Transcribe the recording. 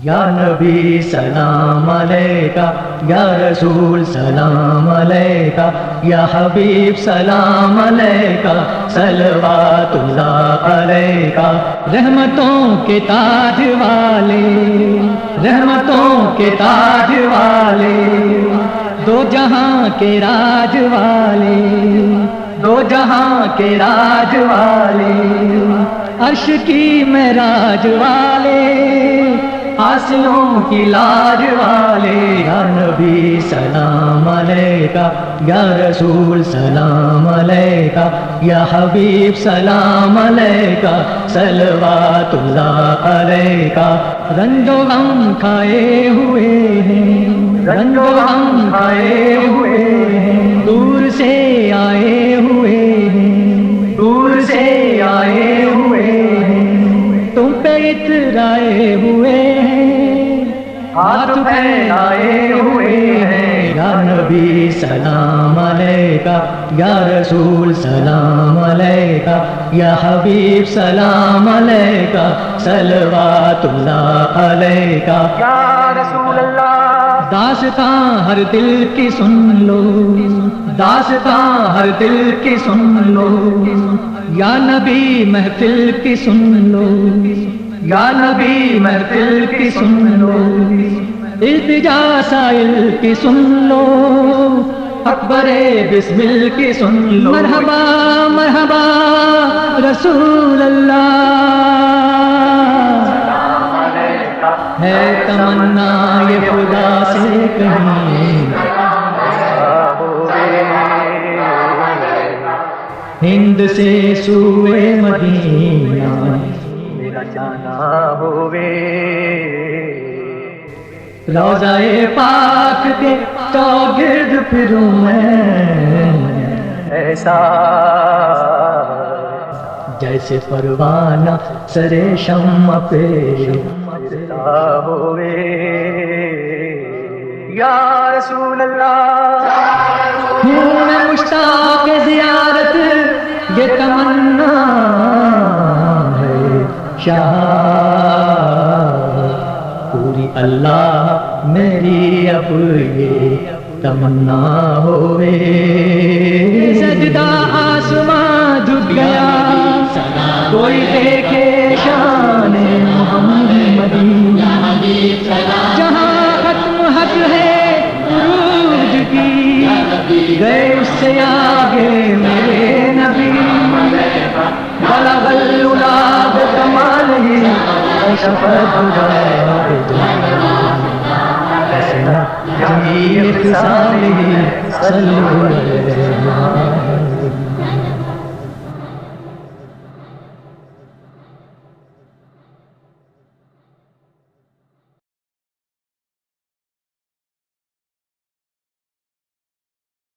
یا نبی سلام علیکہ، یا رسول سلام علیکہ، یا حبیب سلام علیکہ، صلوات اللہ علیکہ۔ رحمتوں کے تاج والے، رحمتوں کے تاج والے، دو جہاں کے راج والے، دو جہاں کے راج والے، عرش کی معراج والے، حاصلوں کی لاج والے۔ یا نبی سلام علیکہ، یا رسول سلام علیکہ، یا حبیب سلام علیکہ، صلوات اللہ علیکہ۔ رنج و غم کھائے ہوئے ہیں، رنج و غم کھائے ہوئے ہیں، دور سے آئے ہوئے ہیں، دور سے آئے ہوئے ہیں، تم پہ اترائے ہوئے ہیں، ہاتھ پھیلائے ہوئے ہیں۔ یا نبی سلام علیکہ، یا رسول سلام علیکہ، یا حبیب سلام علیکہ، صلوات اللہ علیکہ۔ یا رسول اللہ، داستاں ہر دل کی سن لو، داستاں ہر دل کی سن لو، یا نبی محفل کی سن لو، یا نبی محفل کی سن لو، التجا سائل کی سن لو، اکبر بسمل کی سن لو۔ مرحبا مرحبا رسول اللہ، ہے تمنا یہ خدا سے کہیں، ہند سے سوئے مدینہ میرا جانا ہوئے، روضہ پاک کے چوگرد پھروں میں، ایسا جیسے پروانہ سرے شمع پہ، ہوئے۔ یا رسول اللہ، ہوں میں مشتاق زیارت، یہ تمنا ہے شاہ، پوری اللہ میری اب یہ تمنا ہوئے۔ سجدہ آسماں جھک گیا، کوئی دیکھے شان محمدی، جہاں ختم حق ہے عروج کی، گئے اس سے آگے میرے نبی، بلغ العلا بکمالہ کشف الدجى جميع خصالہ، صلوا علیہ